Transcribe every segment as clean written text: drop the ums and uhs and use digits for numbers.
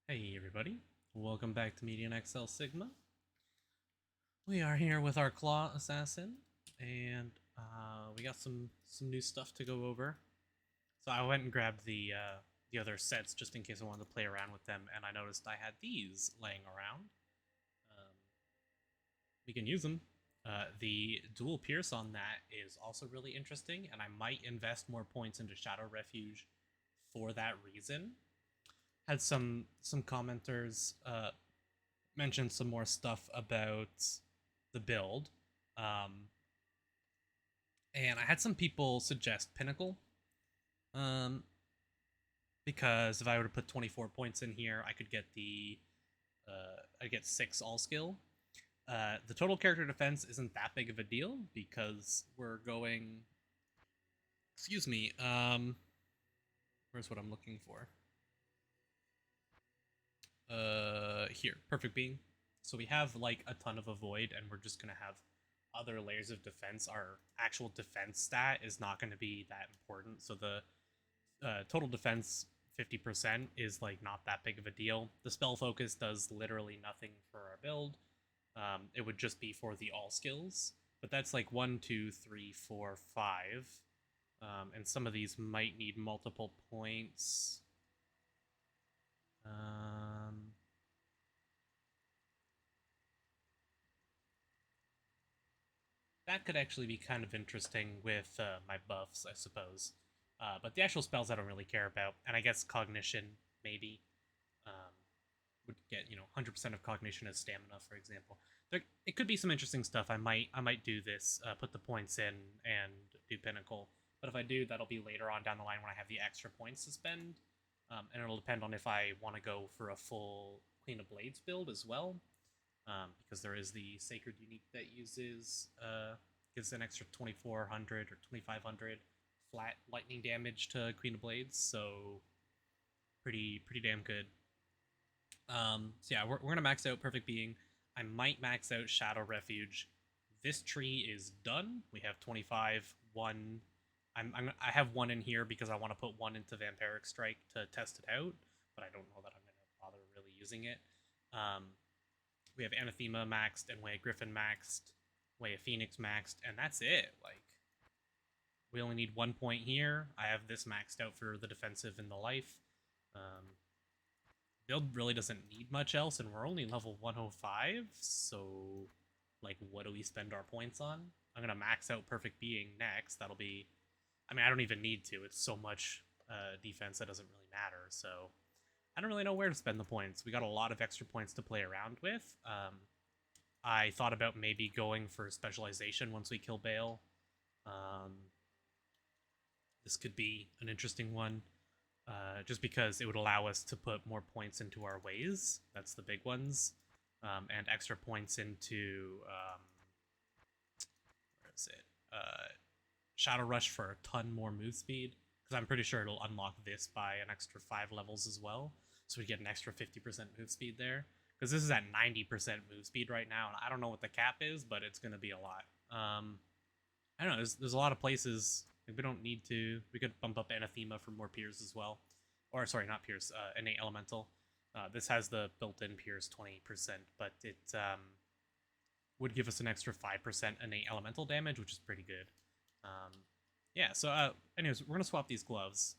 Hey everybody, welcome back to Median XL Sigma. We are here with our Claw Assassin, and we got some new stuff to go over. So I went and grabbed the other sets just in case I wanted to play around with them, and I noticed I had these laying around. Um, we can use them. The dual pierce on that is also really interesting, and I might invest more points into Shadow Refuge for that reason. Had some commenters mention some more stuff about the build. Um, and I had some people suggest Pinnacle. Um, because if I were to put 24 points in here, I could get I get 6 all skill. The total character defense isn't that big of a deal because we're going. Excuse me. Where's what I'm looking for? Here, perfect being. So we have like a ton of avoid, and we're just gonna have other layers of defense. Our actual defense stat is not going to be that important. So the total defense 50% is like not that big of a deal. The spell focus does literally nothing for our build. It would just be for the all skills, but that's like 1, 2, 3, 4, 5. And some of these might need multiple points. Um, that could actually be kind of interesting with my buffs, I suppose. But the actual spells I don't really care about, and I guess cognition maybe um, would get 100% of cognition as stamina, for example. It could be some interesting stuff. I might do this, put the points in, and do pinnacle. But if I do, that'll be later on down the line when I have the extra points to spend, and it'll depend on if I want to go for a full Queen of Blades build as well, because there is the Sacred Unique that uses gives an extra 2400 or 2500 flat lightning damage to Queen of Blades, so pretty damn good. So yeah, we're gonna max out Perfect Being. I might max out Shadow Refuge. This tree is done. We have 25, one. I have one in here because I want to put one into Vampiric Strike to test it out, but I don't know that I'm gonna bother really using it. Um, we have Anathema maxed and Way of Griffin maxed, Way of Phoenix maxed, and that's it. Like, we only need 1 point here. I have this maxed out for the defensive and the life. Build really doesn't need much else, and we're only level 105, so, like, what do we spend our points on? I'm going to max out Perfect Being next. That'll be... I mean, I don't even need to. It's so much defense that doesn't really matter, so... I don't really know where to spend the points. We got a lot of extra points to play around with. I thought about maybe going for specialization once we kill Baal. Um, this could be an interesting one, just because it would allow us to put more points into our ways. That's the big ones, and extra points into where is it? Shadow Rush for a ton more move speed, because I'm pretty sure it'll unlock this by an extra 5 levels as well. So we get an extra 50% move speed there. Because this is at 90% move speed right now, and I don't know what the cap is, but it's going to be a lot. I don't know. There's a lot of places we don't need to. We could bump up Anathema for more Pierce as well, or sorry, not Pierce, Innate Elemental. This has the built-in Pierce 20%, but it would give us an extra 5% Innate Elemental damage, which is pretty good. Yeah. So, anyways, we're gonna swap these gloves.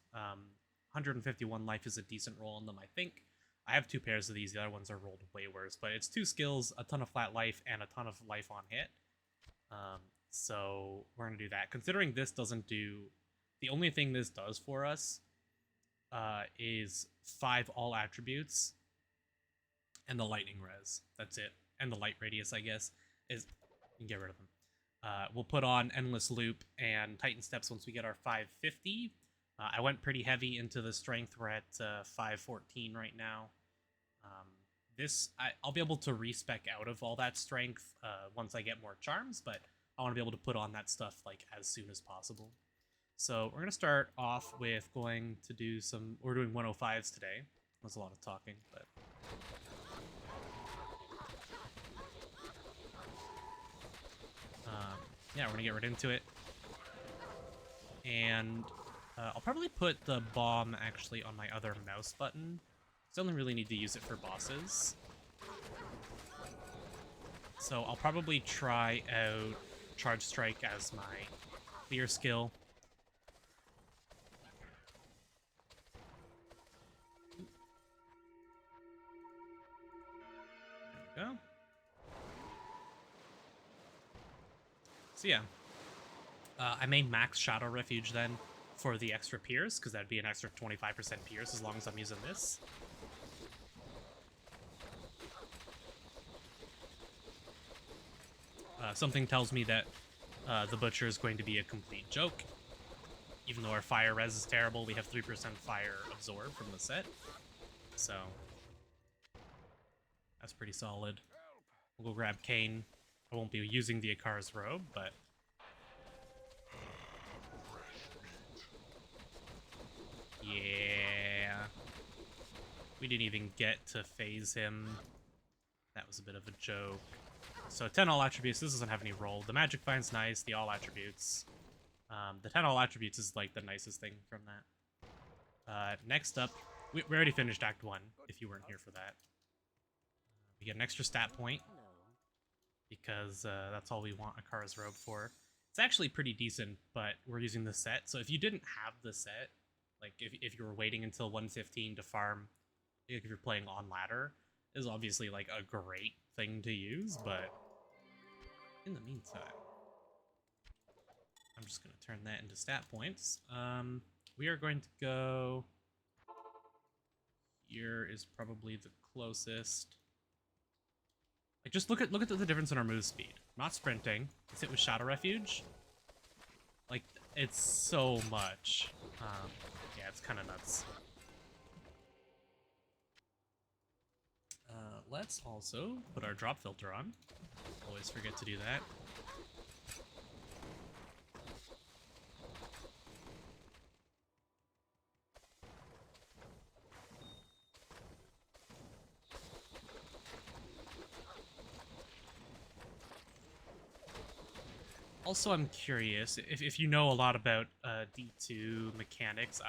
151 life is a decent roll on them, I think. I have 2 pairs of these. The other ones are rolled way worse, but it's 2 skills, a ton of flat life, and a ton of life on hit. So we're going to do that. Considering this doesn't do... The only thing this does for us is 5 all attributes and the lightning res. That's it. And the light radius, I guess, is... You can get rid of them. We'll put on Endless Loop and Titan Steps once we get our 550. I went pretty heavy into the strength. We're at 514 right now. I'll be able to respec out of all that strength once I get more charms, but I want to be able to put on that stuff like as soon as possible. So we're going to start off with going to do some... We're doing 105s today. That's a lot of talking, but... yeah, we're going to get right into it. And I'll probably put the bomb actually on my other mouse button. Still really need to use it for bosses. So I'll probably try out Charge Strike as my clear skill. There we go. So yeah, I may max Shadow Refuge then for the extra Pierce, because that'd be an extra 25% Pierce as long as I'm using this. Something tells me that the Butcher is going to be a complete joke. Even though our fire res is terrible, we have 3% fire absorb from the set. So that's pretty solid. We'll go grab Kane. I won't be using the Akar's robe, but yeah. We didn't even get to phase him. That was a bit of a joke. So 10 all attributes, this doesn't have any roll. The magic fine's nice, the all attributes. The 10 all attributes is like the nicest thing from that. Next up, we already finished Act 1, if you weren't here for that. We get an extra stat point, because that's all we want Akara's robe for. It's actually pretty decent, but we're using the set, so if you didn't have the set, like if you were waiting until 115 to farm, if you're playing on ladder, is obviously like a great thing to use, but in the meantime, I'm just going to turn that into stat points. We are going to go... Here is probably the closest. Like, just look at the difference in our move speed. Not sprinting. Let's hit with Shadow Refuge. Like, it's so much. Yeah, it's kind of nuts. Let's also put our drop filter on. Always forget to do that. Also, I'm curious, if you know a lot about D2 mechanics,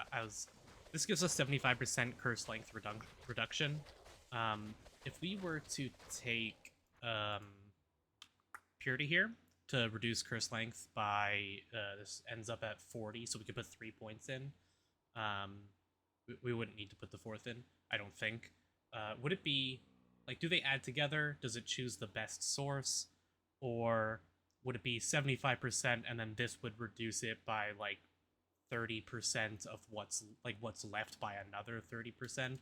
this gives us 75% curse length reduction. If we were to take Purity here to reduce curse length by, this ends up at 40, so we could put 3 points in. We wouldn't need to put the 4th in, I don't think. Would it be, like, do they add together? Does it choose the best source? Or would it be 75% and then this would reduce it by, like, 30% of what's left by another 30%?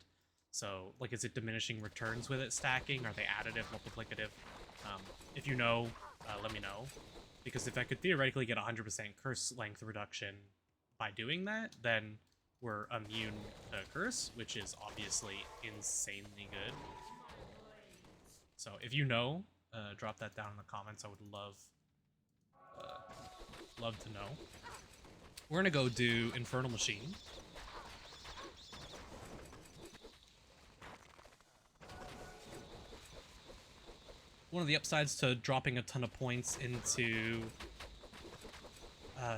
So, like, is it diminishing returns with it stacking? Are they additive, multiplicative? If you know, let me know. Because if I could theoretically get 100% curse length reduction by doing that, then we're immune to curse, which is obviously insanely good. So if you know, drop that down in the comments. I would love to know. We're gonna go do Infernal Machine. One of the upsides to dropping a ton of points into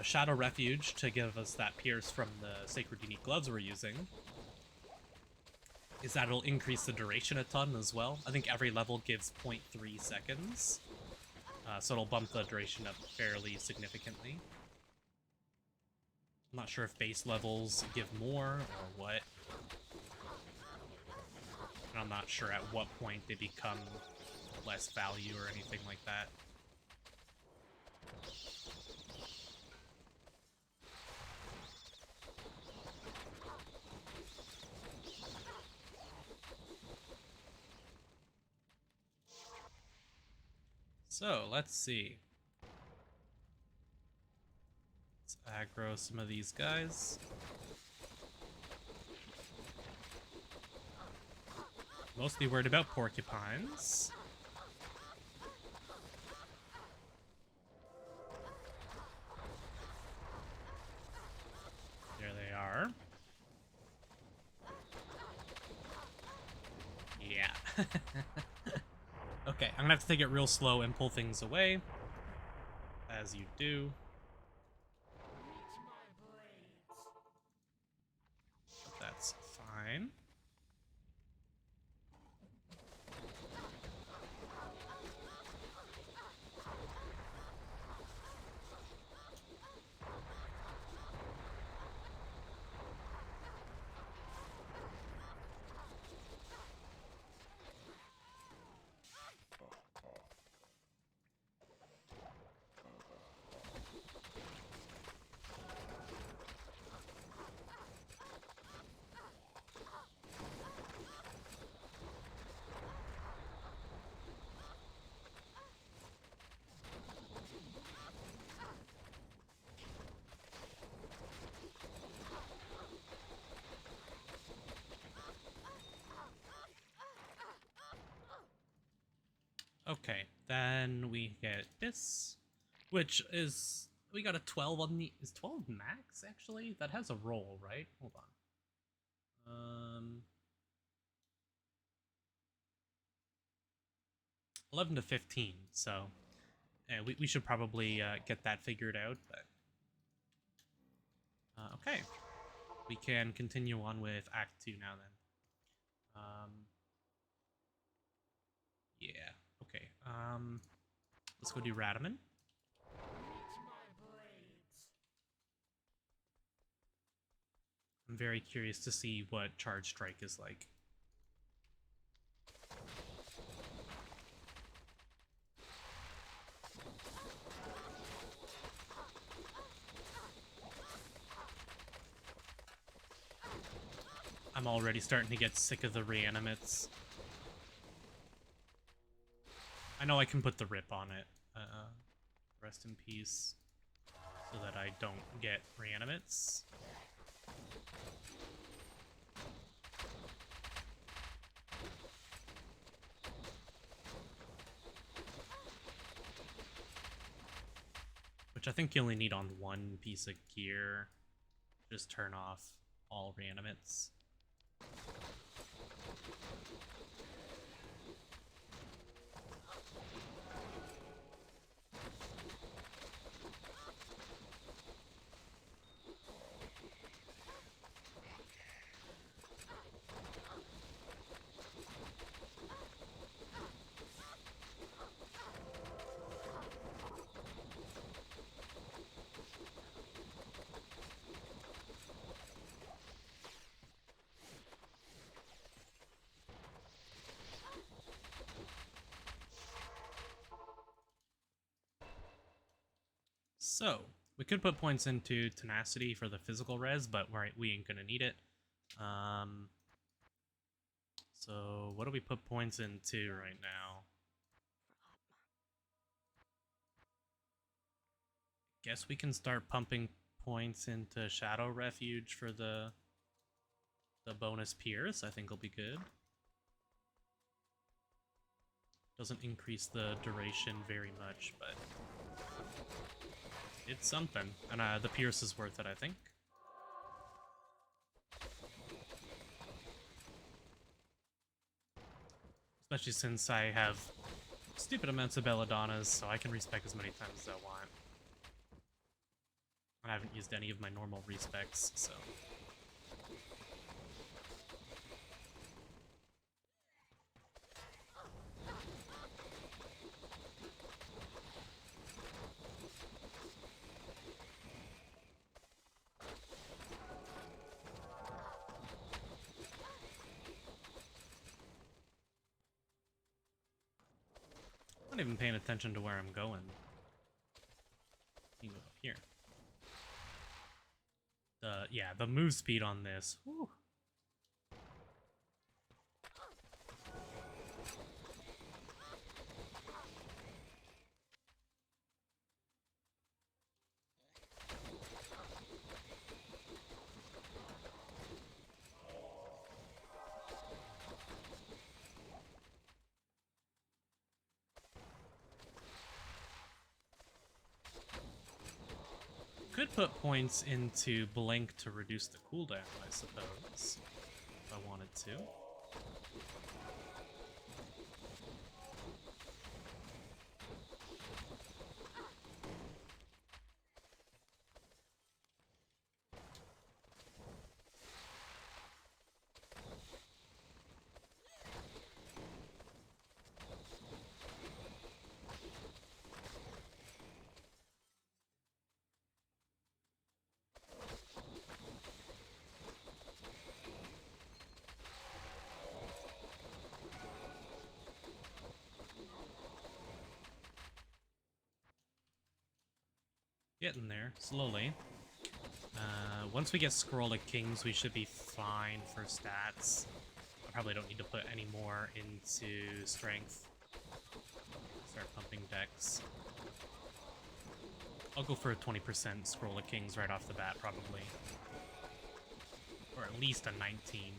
Shadow Refuge to give us that pierce from the Sacred Unique Gloves we're using is that it'll increase the duration a ton as well. I think every level gives 0.3 seconds, so it'll bump the duration up fairly significantly. I'm not sure if base levels give more or what. And I'm not sure at what point they become less value or anything like that. So, let's see. Let's aggro some of these guys. Mostly worried about porcupines. There they are. Yeah. Okay, I'm gonna have to take it real slow and pull things away. As you do. But that's fine. Okay, then we get this, which is we got a 12 on the is 12 max actually? That has a roll, right? Hold on. 11 to 15. So we should probably get that figured out. But okay, we can continue on with Act 2 now then. Yeah. Okay. Let's go do Radaman. I'm very curious to see what Charge Strike is like. I'm already starting to get sick of the reanimates. I know I can put the rip on it. Rest in peace. So that I don't get reanimates. Which I think you only need on one piece of gear. Just turn off all reanimates. So, we could put points into Tenacity for the physical res, but we ain't gonna need it. So what do we put points into right now? Guess we can start pumping points into Shadow Refuge for the bonus Pierce. I think will be good. Doesn't increase the duration very much, but it's something. And the Pierce is worth it, I think. Especially since I have stupid amounts of Belladonnas, so I can respec as many times as I want. I haven't used any of my normal respecs, so... I'm not even paying attention to where I'm going. You move up here. Yeah, the move speed on this. Whew. Could put points into Blink to reduce the cooldown, I suppose, if I wanted to. Getting there, slowly. Once we get Scroll of Kings, we should be fine for stats. I probably don't need to put any more into Strength. Start pumping Dex. I'll go for a 20% Scroll of Kings right off the bat, probably. Or at least a 19.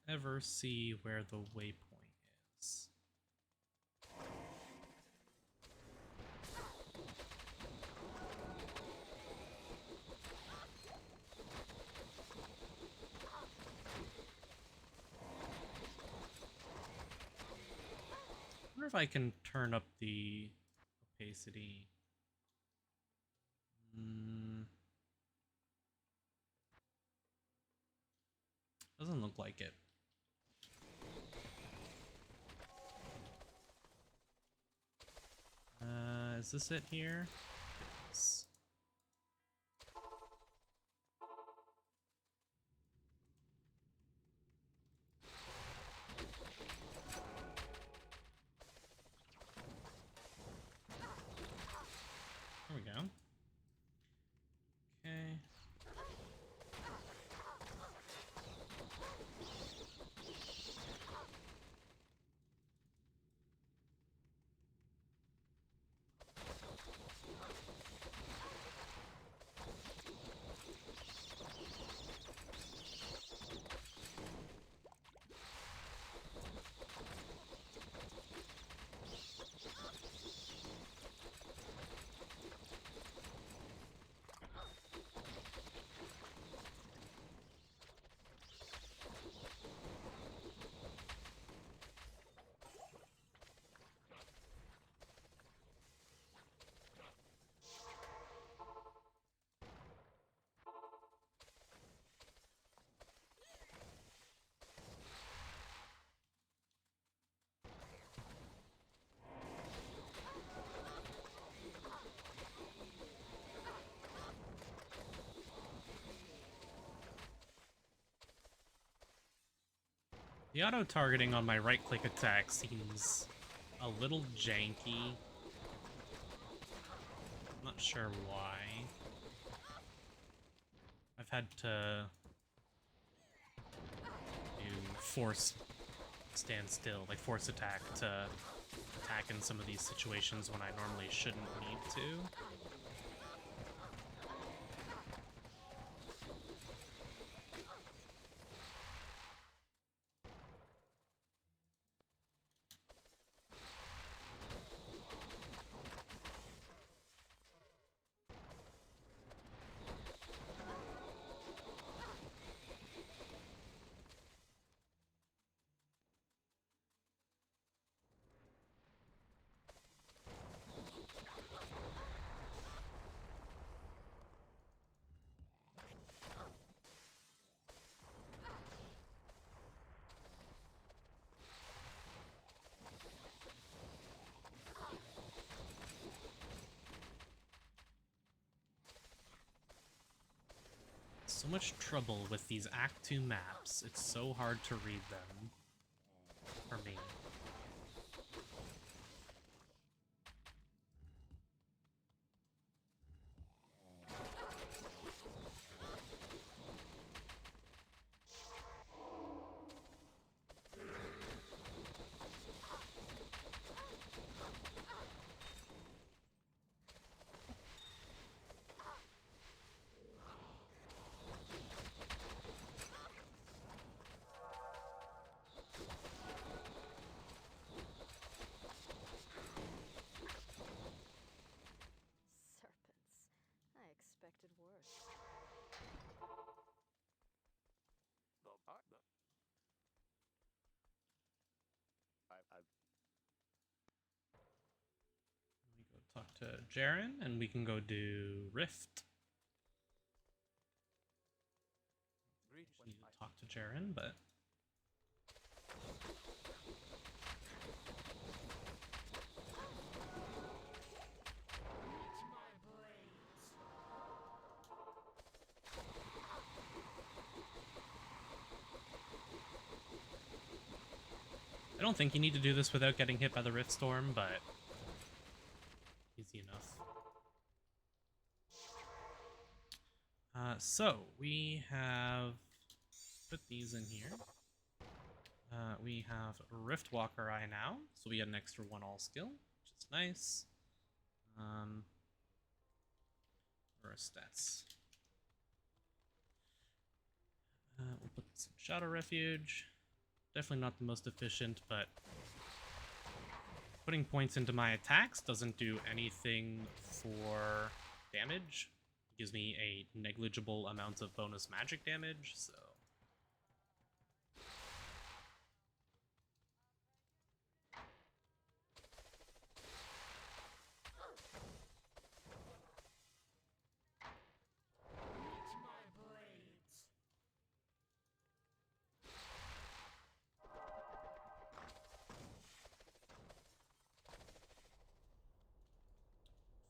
ever see where the waypoint is. I wonder if I can turn up the opacity. Doesn't look like it. Is this it here? Yes. There we go. Okay. The auto-targeting on my right-click attack seems a little janky. I'm not sure why. I've had to do force stand still, like force attack to attack in some of these situations when I normally shouldn't need to. So much trouble with these Act 2 maps. It's so hard to read them for me. We go talk to Jaren, and we can go do Rift. Just need to talk to Jaren, but I don't think you need to do this without getting hit by the Rift Storm, but easy enough. So we have put these in here. We have Rift Walker Eye now, so we get an extra 1 all skill, which is nice. Or stats. We'll put this in Shadow Refuge. Definitely not the most efficient, but putting points into my attacks doesn't do anything for damage. It gives me a negligible amount of bonus magic damage, so...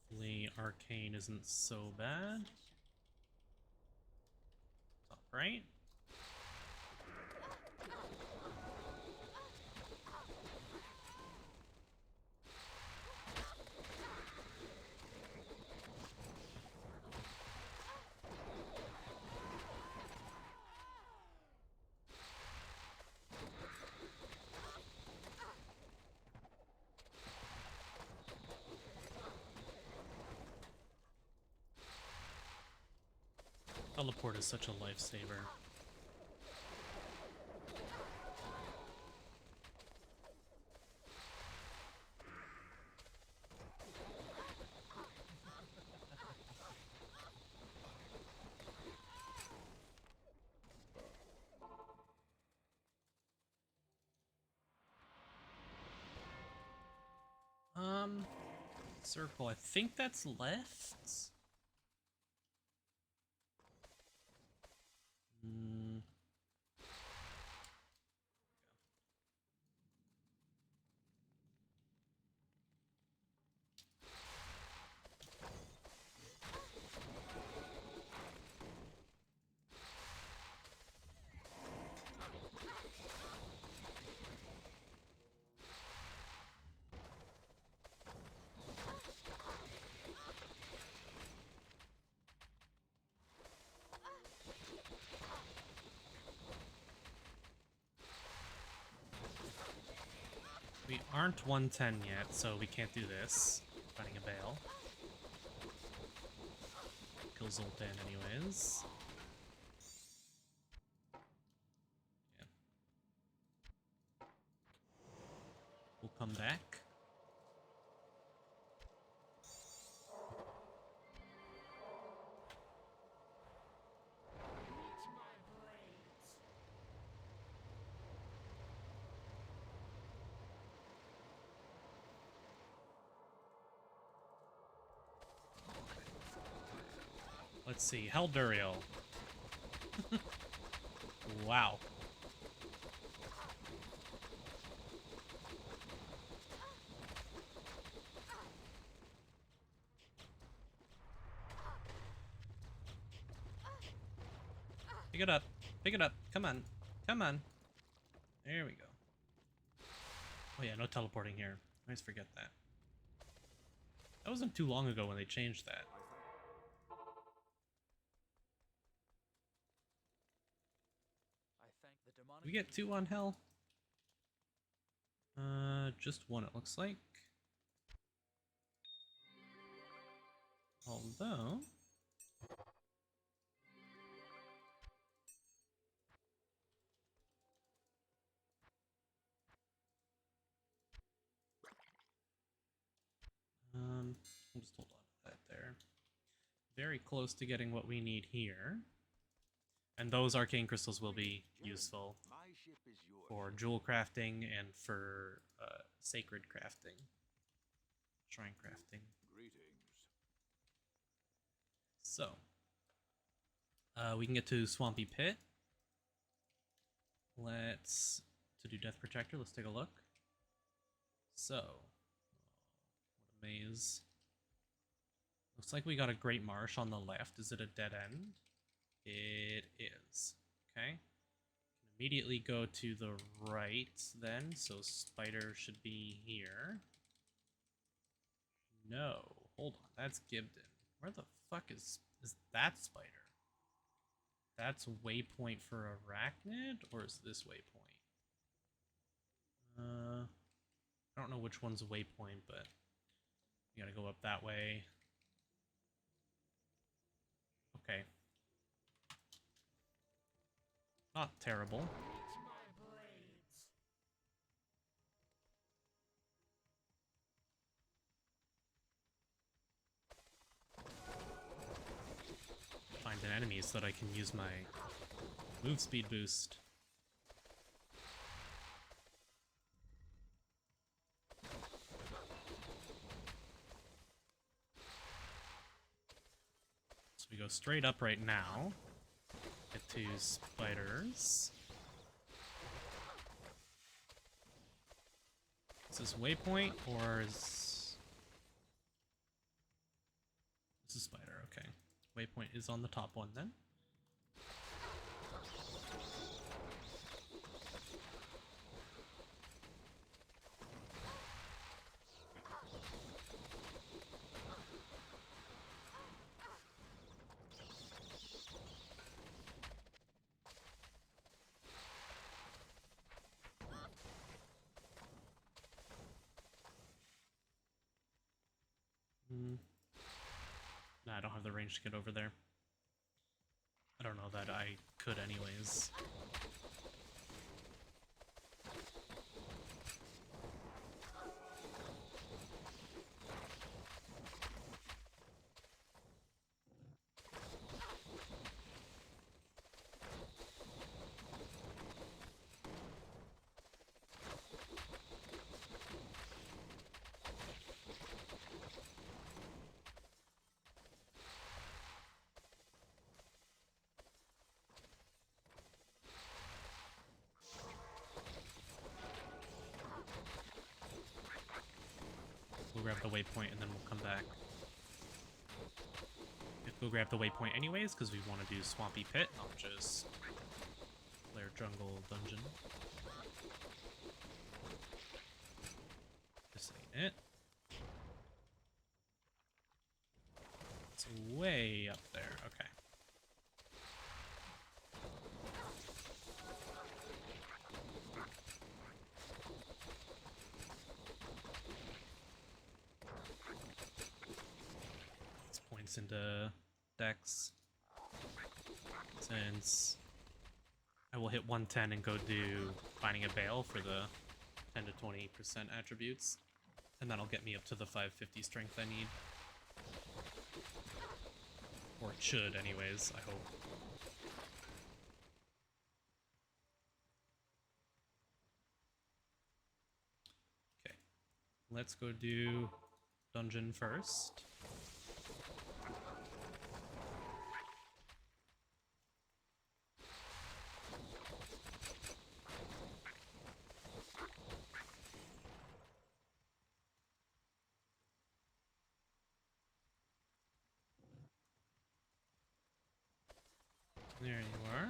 Hopefully Arcane isn't so bad. Top right. Teleport is such a lifesaver. Circle. I think that's left. We aren't 110 yet, so we can't do this. Fighting a Baal. Kill Zoltan anyways. Yeah. We'll come back. Let's see, Helduriel. Wow. Pick it up. Pick it up. Come on. Come on. There we go. Oh yeah, no teleporting here. I always forget that. That wasn't too long ago when they changed that. We get 2 on Hell? Just 1 it looks like. Although... we'll just hold on to that there. Very close to getting what we need here. And those arcane crystals will be useful for jewel crafting and for sacred crafting. Shrine crafting. So, we can get to Swampy Pit. To do Death Protector, let's take a look. So, what a maze. Looks like we got a Great Marsh on the left. Is it a dead end? It is. Okay. Immediately go to the right then, so Spider should be here. No, hold on, that's Gibden. Where the fuck is that Spider? That's waypoint for Arachnid, or is this waypoint? I don't know which one's a waypoint, but you gotta go up that way. Okay. Not terrible. enemy so that I can use my move speed boost. So we go straight up right now. Get to spiders. Is this waypoint or is this is spider? Okay. Waypoint is on the top one then. Nah, I don't have the range to get over there. I don't know that I could anyways. We'll grab the waypoint and then we'll come back. We'll grab the waypoint anyways, because we want to do Swampy Pit, not just Flare Jungle Dungeon. This ain't it. It's way up there, okay. This points into Dex. Since I will hit 110 and go do Finding a Baal for the 10 to 20% attributes, and that'll get me up to the 550 strength I need. Or it should, anyways, I hope. Okay, let's go do dungeon first. There you are.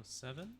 Seven.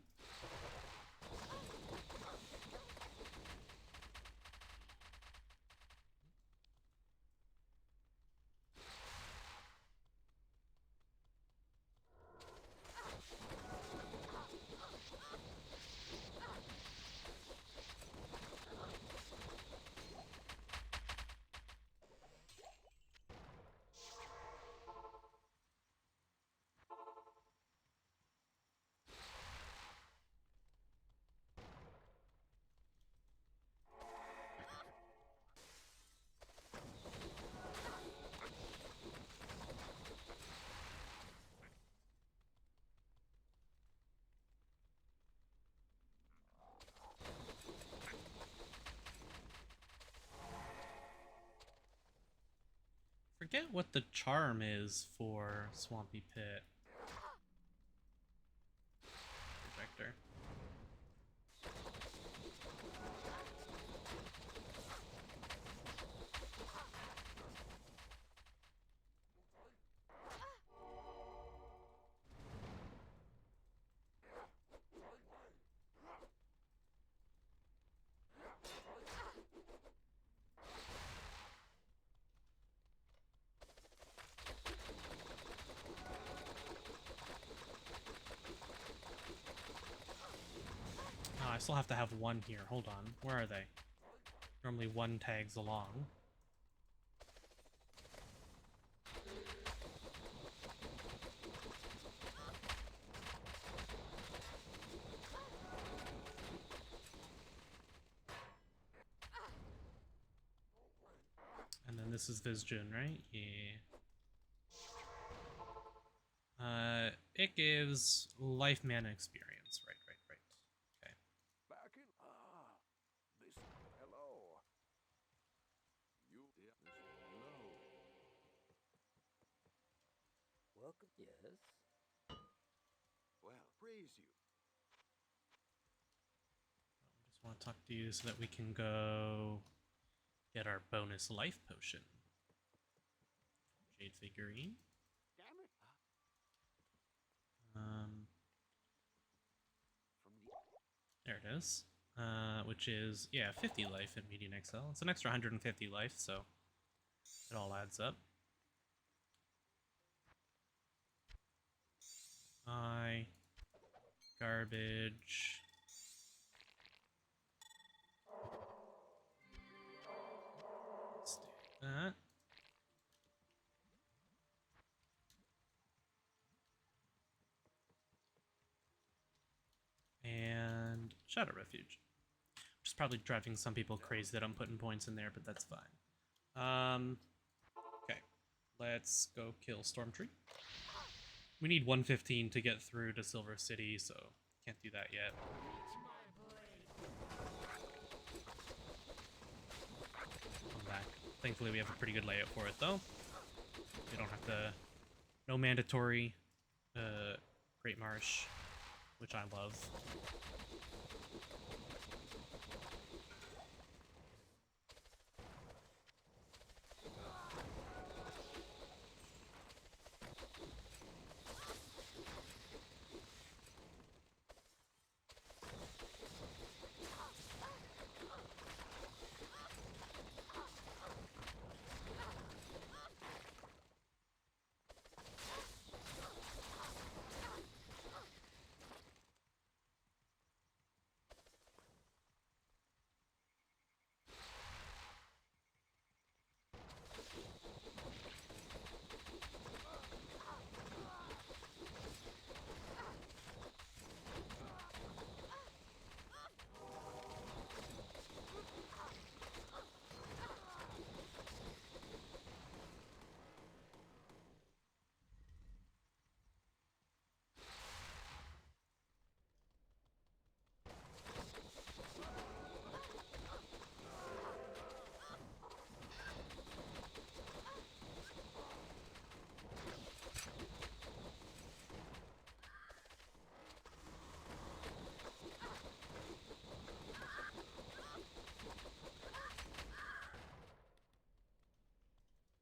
Forget what the charm is for Swampy Pit. Projector. I still have to have one here. Hold on. Where are they? Normally one tags along. And then this is Vizjun, right? Yeah. It gives life mana experience. Right. Okay. Back in. This. Hello. You. Yeah. Hello. Welcome. Yes. Well, praise you. I just want to talk to you so that we can go get our bonus life potion. Jade figurine. Damn it. From the. There it is. Which is, yeah, 50 life in Median XL. It's an extra 150 life, so it all adds up. Garbage. Let's do that. And Shadow Refuge. Which is probably driving some people crazy that I'm putting points in there, but that's fine. Okay. Let's go kill Stormtree. We need 115 to get through to Silver City, so can't do that yet. Come back. Thankfully, we have a pretty good layout for it, though. We don't have to... No mandatory Great Marsh, which I love.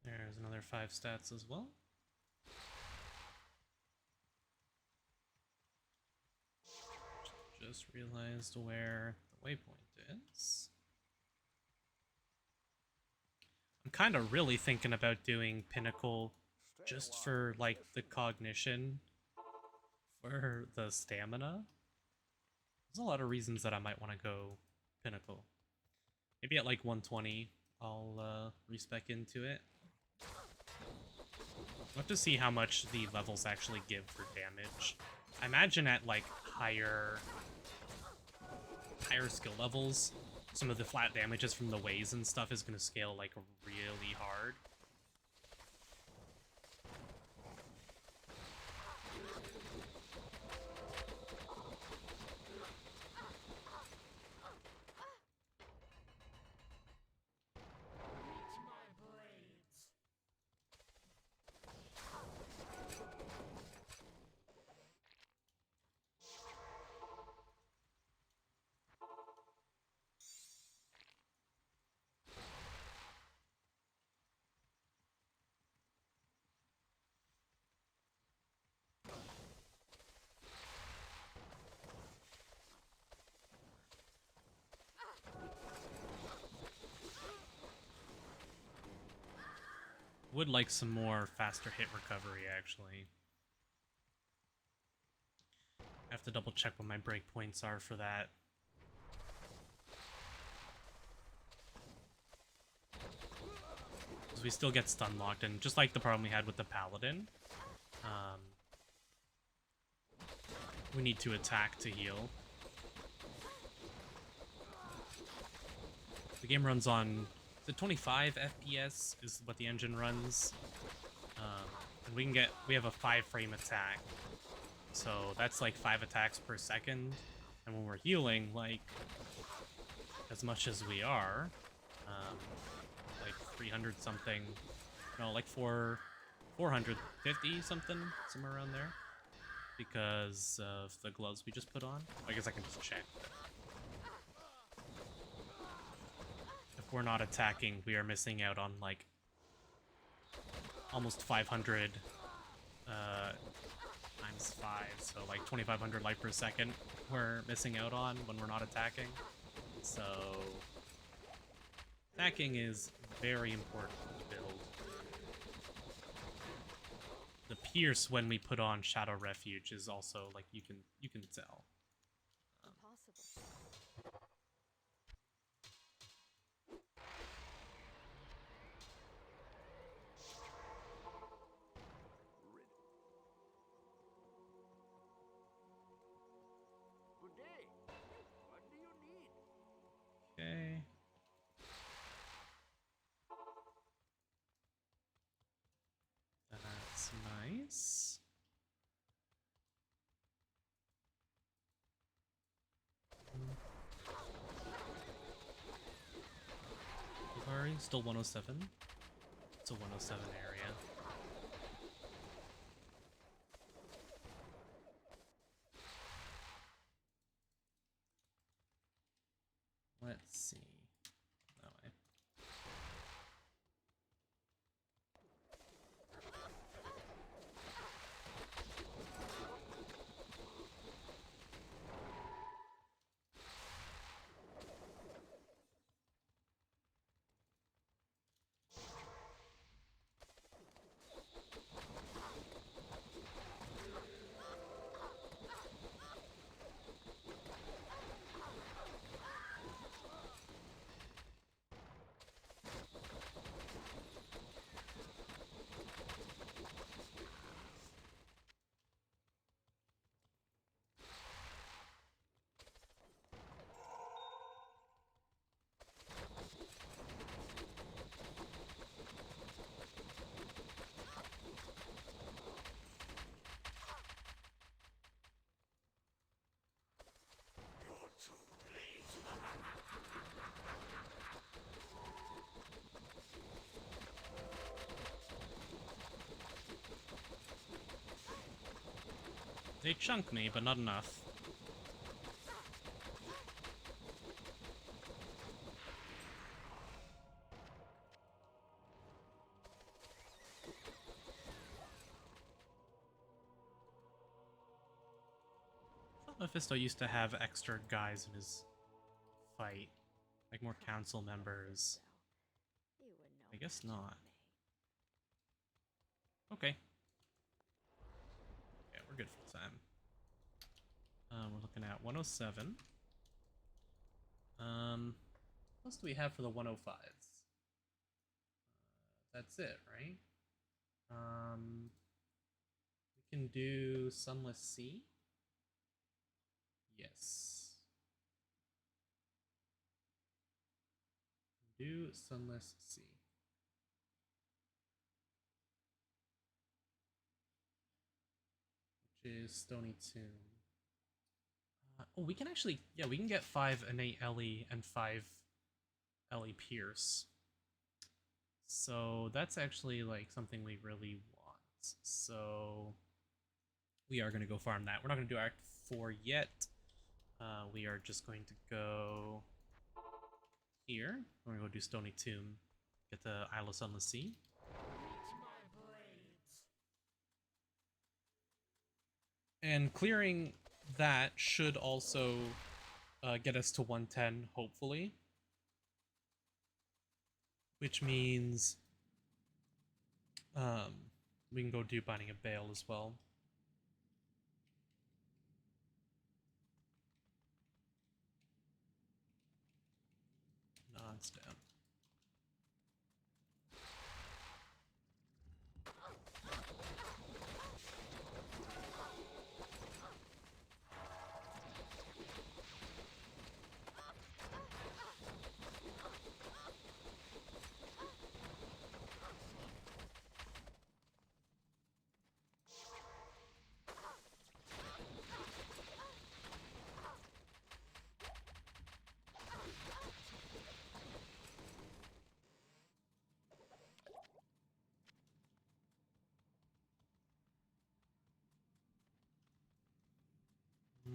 There's another 5 stats as well. Just realized where the waypoint is. I'm kind of really thinking about doing Pinnacle just for, like, the cognition for the stamina. There's a lot of reasons that I might want to go Pinnacle. Maybe at, like, 120, I'll respec into it. We'll have to see how much the levels actually give for damage. I imagine at, like, higher skill levels, some of the flat damages from the ways and stuff is going to scale, like, really hard. Would like some more faster hit recovery, actually. I have to double check what my breakpoints are for that. we still get stun locked, and just like the problem we had with the paladin, we need to attack to heal. The game runs on the 25 FPS is what the engine runs, and we have a 5-frame attack, so that's like 5 attacks per second. And when we're healing, like as much as we are, like 300 something, no, like 450 something, somewhere around there, because of the gloves we just put on. I guess I can just check. If we're not attacking, we are missing out on like almost 500 times 5, so like 2500 life per second we're missing out on when we're not attacking. So attacking is very important to build. The pierce when we put on Shadow Refuge is also like you can tell. Impossible. Good day. What do you need? Okay. That's nice. Sorry, still 107. It's a 107 area. Let's see. That way. They chunk me, but not enough. I thought Mephisto used to have extra guys in his fight, like more council members. You would know I guess better than not. me. Okay. Yeah, we're good for the time. We're looking at 107. What else do we have for the 105s? That's it, right? We can do Sunless Sea. Yes. Do Sunless Sea. Which is Stony Tomb. Oh, we can actually, yeah, we can get 5 innate Ellie and 5 Ellie Pierce. So that's actually like something we really want. So we are going to go farm that. We're not going to do Act 4 yet. We are just going to go here. We're going to go do Stony Tomb. Get the Isle of Sunless Sea. And clearing that should also get us to 110, hopefully. Which means we can go do Binding of Baal as well. No, it's down.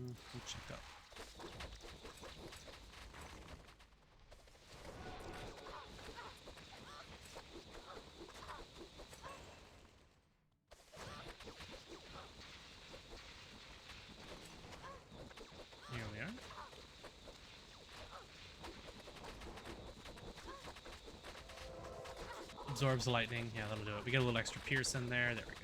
We'll check up. Here we are. Absorbs lightning. Yeah, that'll do it. We get a little extra pierce in there. There we go.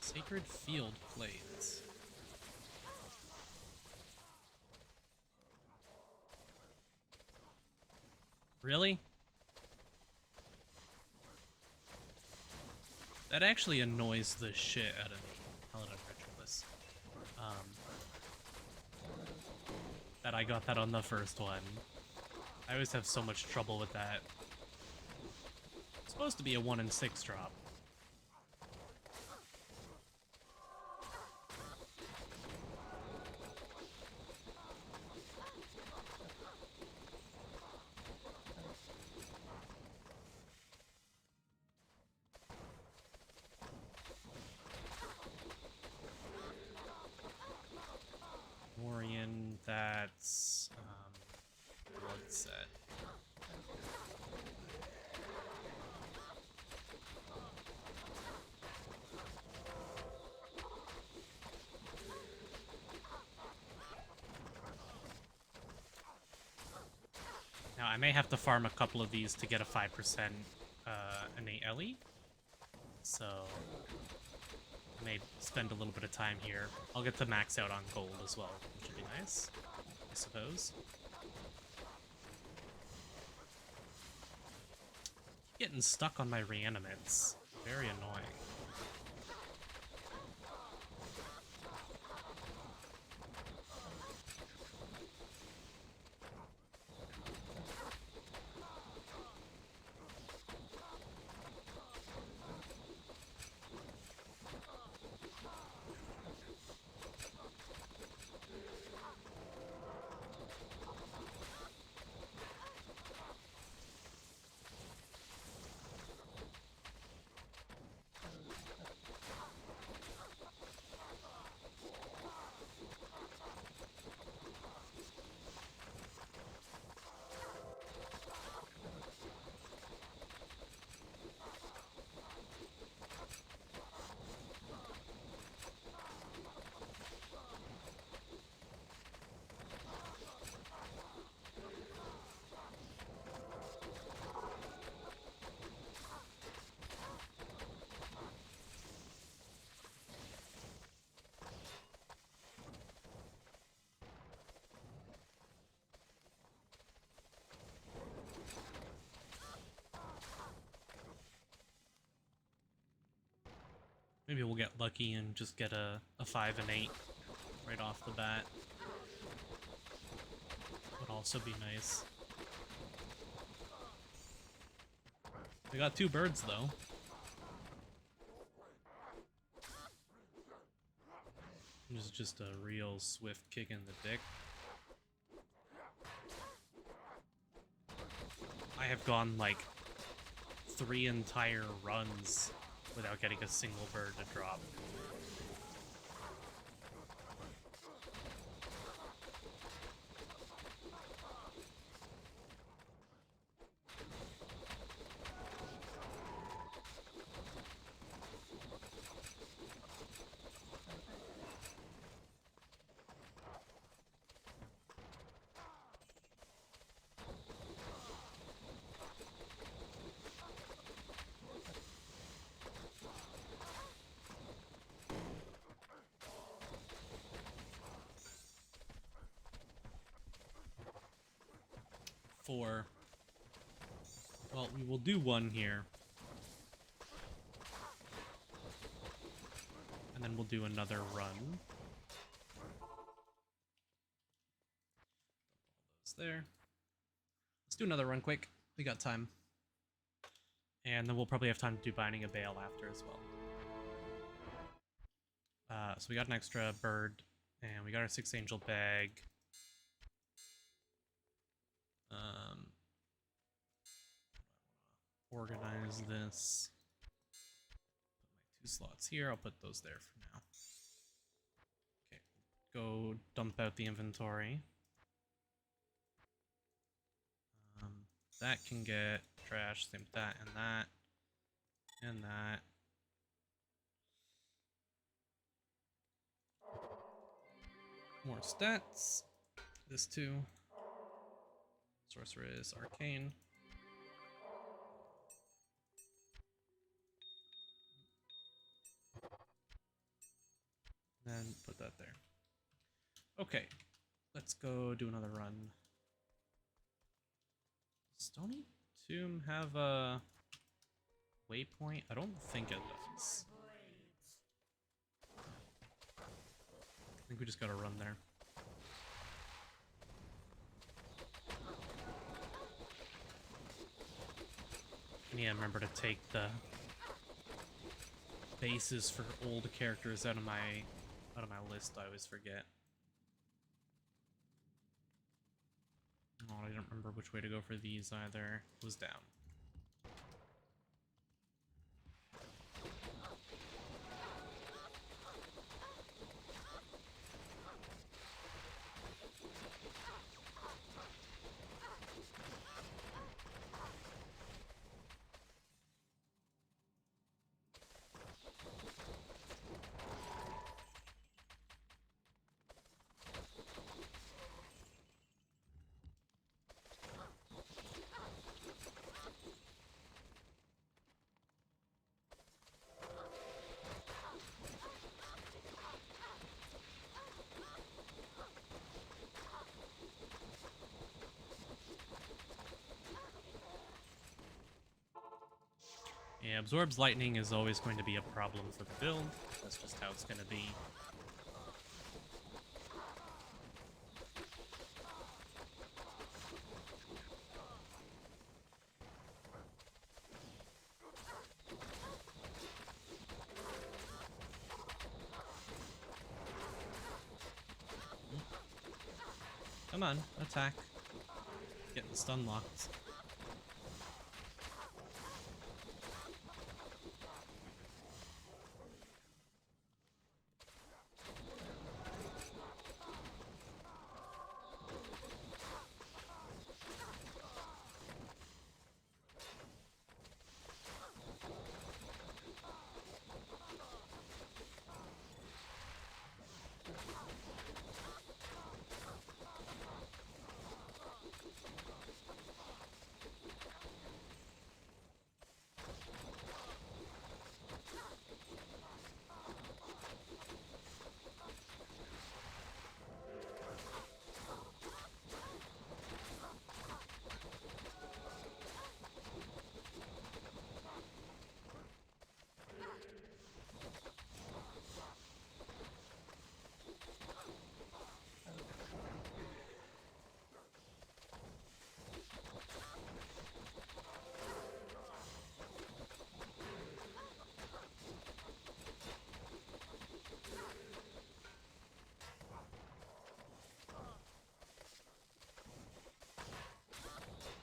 Sacred Field Blades. Really? That actually annoys the shit out of me. Paladin Ritualist. That I got that on the first one. I always have so much trouble with that. It's supposed to be a 1 in 6 drop. Orion, that's blood set. Now I may have to farm a couple of these to get a 5% innate Ellie, so I may spend a little bit of time here. I'll get to max out on gold as well, which would be nice, I suppose. Getting stuck on my reanimates. Very annoying. Maybe we'll get lucky and just get a 5 and 8 right off the bat. Would also be nice. We got 2 birds though. This is just a real swift kick in the dick. I have gone like 3 entire runs without getting a single bird to drop. Four. Well, we will do one here. and then we'll do another run. Those there. Let's do another run quick. We got time. And then we'll probably have time to do Binding of Baal after as well. So we got an extra bird, and we got our 6 angel bag. Organize this. Put my 2 slots here. I'll put those there for now. Okay, go dump out the inventory. That can get trash. Same with that and that and that. More stats. This too. Sorceress, Arcane. Then put that there. Okay, let's go do another run. Stony Tomb have a waypoint? I don't think it does. I think we just gotta run there. And yeah, remember to take the bases for old characters out of my list. I always forget. Oh, I don't remember which way to go for these either. It was down. Yeah, absorbs lightning is always going to be a problem for the build. That's just how it's going to be. Come on, attack. Getting stun locked.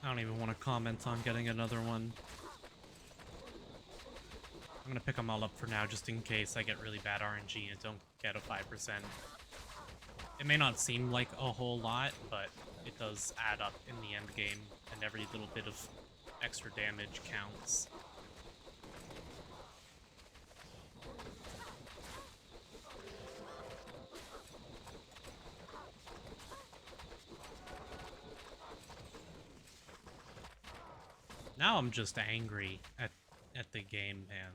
I don't even want to comment on getting another one. I'm gonna pick them all up for now, just in case I get really bad RNG and don't get a 5%. It may not seem like a whole lot, but it does add up in the end game, and every little bit of extra damage counts. Now I'm just angry at the game, man.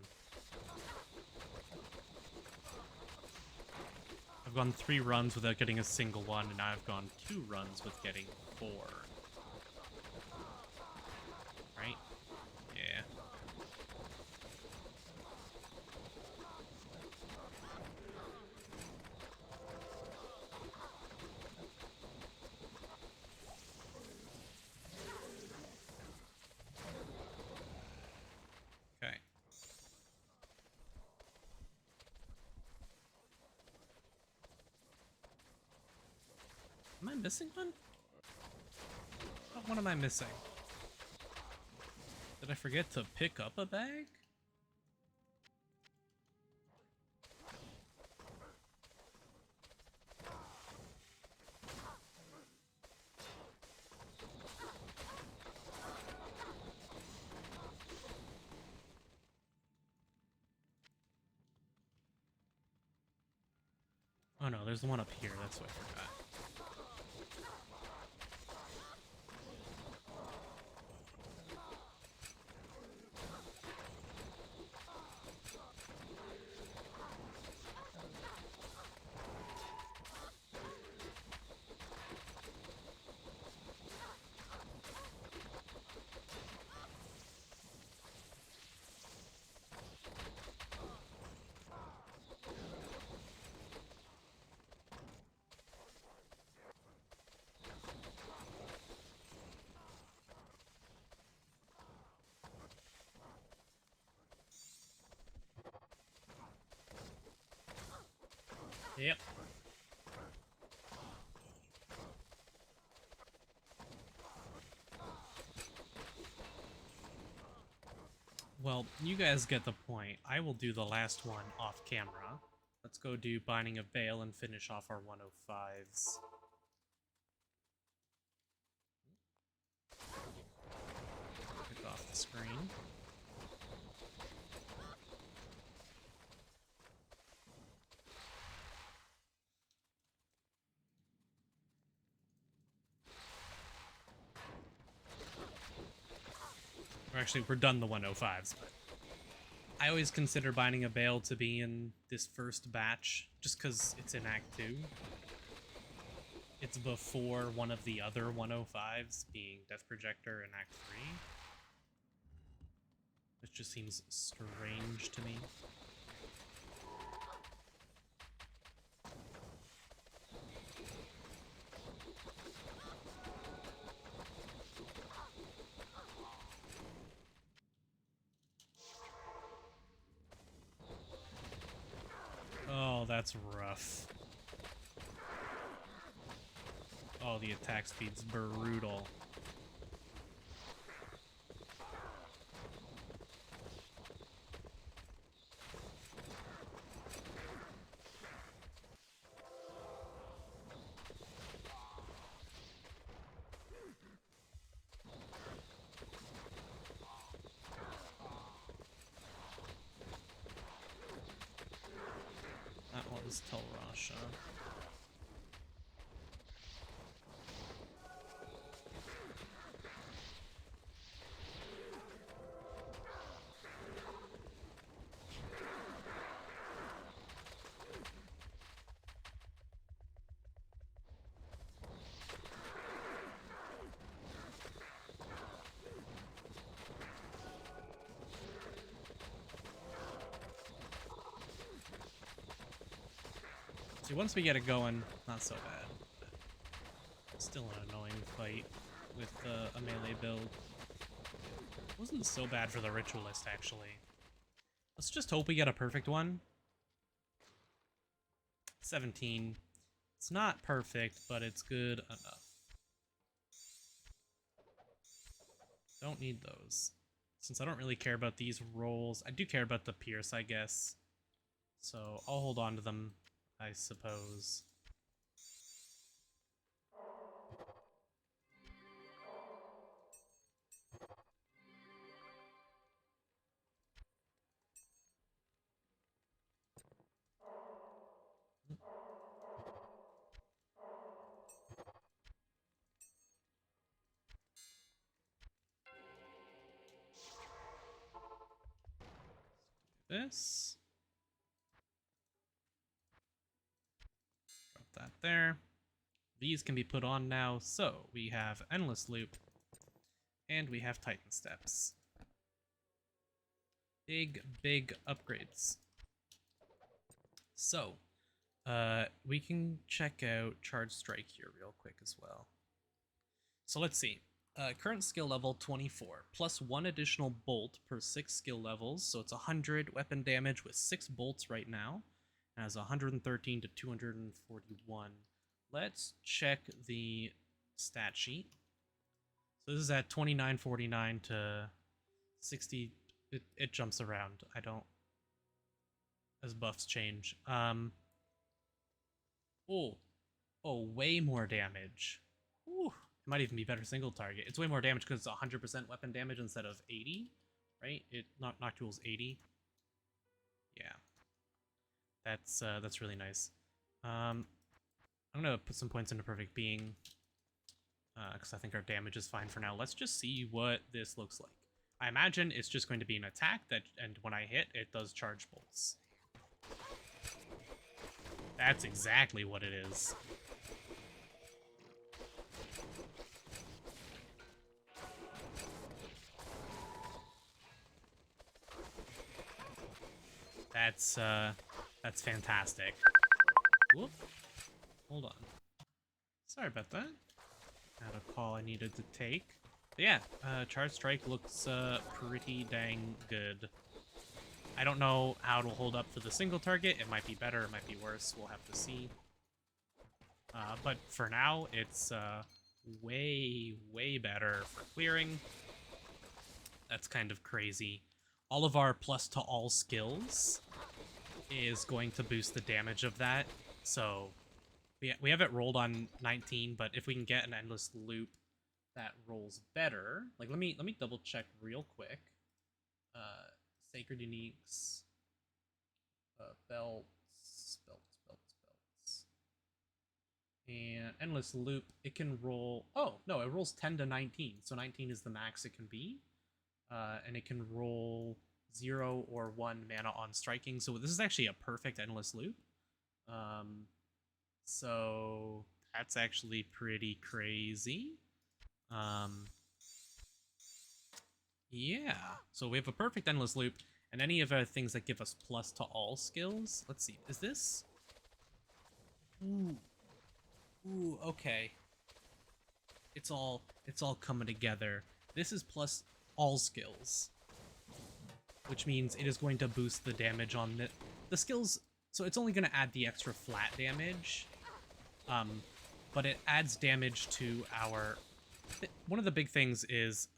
I've gone 3 runs without getting a single one, and now I've gone 2 runs with getting 4. Right? Yeah. I missing one? What am I missing? Did I forget to pick up a bag? Oh no, there's the one up here, that's what I forgot. Yep. Well, you guys get the point. I will do the last one off camera. Let's go do Binding of Baal and finish off our 105s. Pick off the screen. Or actually, we're done the 105s, but I always consider Binding of Baal to be in this first batch, just because it's in Act 2. It's before one of the other 105s, being Death Projector in Act 3. Which just seems strange to me. Oh, that's rough. Oh, the attack speed's brutal. That one's Telrasha. See, once we get it going, not so bad. Still an annoying fight with a melee build. Wasn't so bad for the Ritualist, actually. Let's just hope we get a perfect one. 17. It's not perfect, but it's good enough. Don't need those. Since I don't really care about these rolls, I do care about the Pierce, I guess. So I'll hold on to them, I suppose. This. Drop that there. These can be put on now, so we have Endless Loop, and we have Titan Steps. Big, big upgrades. So, we can check out Charge Strike here real quick as well. So let's see. Current skill level 24, plus 1 additional bolt per 6 skill levels, so it's 100 weapon damage with 6 bolts right now. It has 113 to 241 let's check the stat sheet. So this is at 2949 to 60. It jumps around. I don't, as buffs change. Oh, way more damage. Ooh, it might even be better single target. It's way more damage because it's 100% weapon damage instead of 80, right? Noctool's 80. Yeah, that's really nice. I'm gonna put some points into Perfect Being because I think our damage is fine for now. Let's just see what this looks like. I imagine it's just going to be an attack that, and when I hit, it does charge bolts. That's exactly what it is. That's fantastic. Whoop. Hold on. Sorry about that. Had a call I needed to take. But yeah, Charge Strike looks pretty dang good. I don't know how it'll hold up for the single target. It might be better, it might be worse. We'll have to see. But for now, it's way better for clearing. That's kind of crazy. All of our plus to all skills is going to boost the damage of that. So we have it rolled on 19, but if we can get an endless loop that rolls better, like let me double check real quick. Sacred Uniques, belts, and endless loop. It can roll. Oh no, it rolls 10 to 19, so 19 is the max it can be, and it can roll 0 or 1 mana on striking. So this is actually a perfect endless loop. So that's actually pretty crazy. Yeah, so we have a perfect endless loop, and any of our things that give us plus to all skills. Let's see, is this? Ooh, okay. It's all coming together. This is plus all skills, which means it is going to boost the damage on the skills. So it's only going to add the extra flat damage, but it adds damage to our. One of the big things is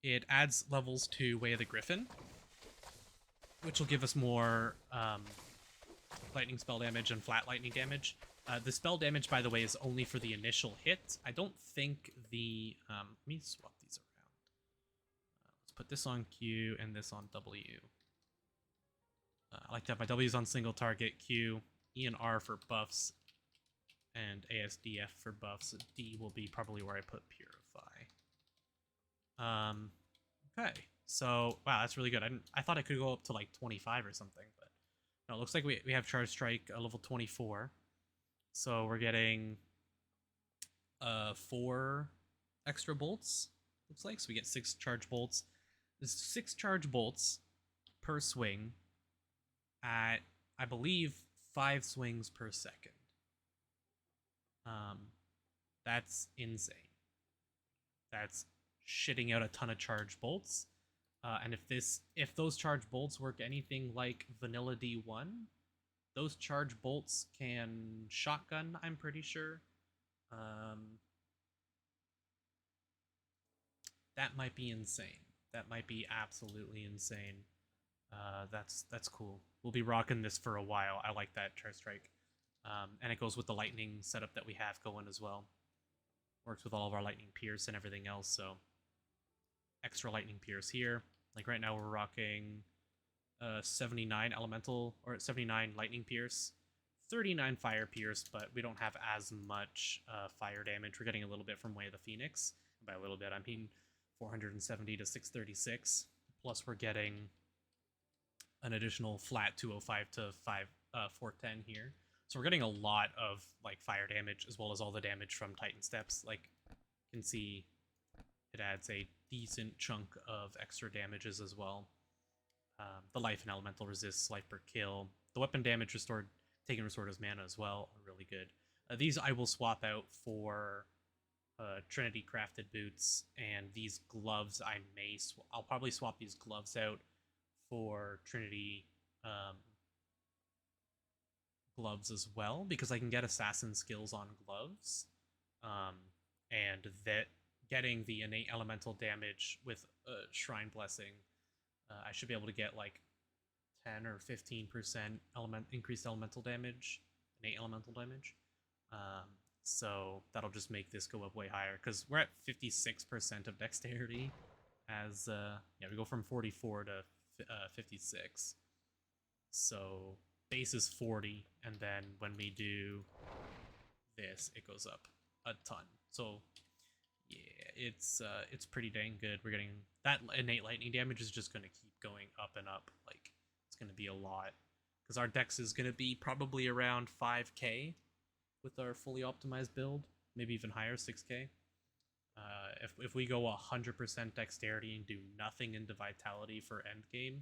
it adds levels to Way of the Griffin, which will give us more lightning spell damage and flat lightning damage. The spell damage, by the way, is only for the initial hit. I don't think the... let me swap these around. Let's put this on Q and this on W. I like to have my W's on single target, Q, E and R for buffs, and ASDF for buffs. D will be probably where I put Purify. Okay, so wow, that's really good. I thought I could go up to like 25 or something, but no, it looks like we have Charge Strike level 24. So we're getting 4 extra bolts, looks like. So we get 6 charge bolts. There's 6 charge bolts per swing at, I believe, 5 swings per second. That's insane. That's shitting out a ton of charge bolts. And if those charge bolts work anything like Vanilla D1, those charge bolts can shotgun, I'm pretty sure. That might be insane. That might be absolutely insane. That's cool. We'll be rocking this for a while. I like that Charge Strike. And it goes with the lightning setup that we have going as well. Works with all of our lightning pierce and everything else, so extra lightning pierce here. Like right now we're rocking 79 elemental, or 79 lightning pierce, 39 fire pierce, but we don't have as much fire damage. We're getting a little bit from Way of the Phoenix. By a little bit, I mean 470 to 636. Plus we're getting an additional flat 205 to 410 here. So we're getting a lot of like fire damage as well as all the damage from Titan Steps. Like you can see it adds a decent chunk of extra damages as well. The life and elemental resists life per kill. The weapon damage restored, taken restored as mana as well, are really good. These I will swap out for Trinity crafted boots, and these gloves I'll probably swap these gloves out for Trinity gloves as well, because I can get assassin skills on gloves. And that getting the innate elemental damage with Shrine Blessing, I should be able to get like 10 or 15% increased elemental damage, innate elemental damage. So that'll just make this go up way higher, because we're at 56% of dexterity as yeah, we go from 44 to 56. So base is 40, and then when we do this, it goes up a ton. So yeah, it's pretty dang good. We're getting that innate lightning damage is just going to keep going up and up. Like, it's going to be a lot, because our dex is going to be probably around 5k with our fully optimized build, maybe even higher, 6k. If we go 100% dexterity and do nothing into vitality for endgame,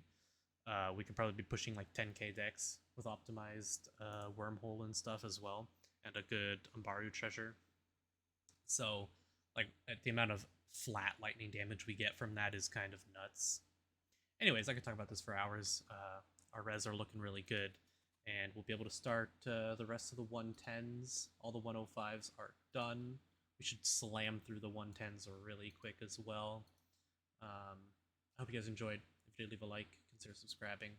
we could probably be pushing like 10k dex with optimized wormhole and stuff as well, and a good Umbaru treasure. So, like, the amount of flat lightning damage we get from that is kind of nuts. Anyways, I could talk about this for hours. Our res are looking really good, and we'll be able to start the rest of the 110s. All the 105s are done. We should slam through the 110s really quick as well. I hope you guys enjoyed. If you did, leave a like, consider subscribing.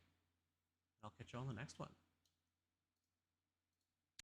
I'll catch you on the next one.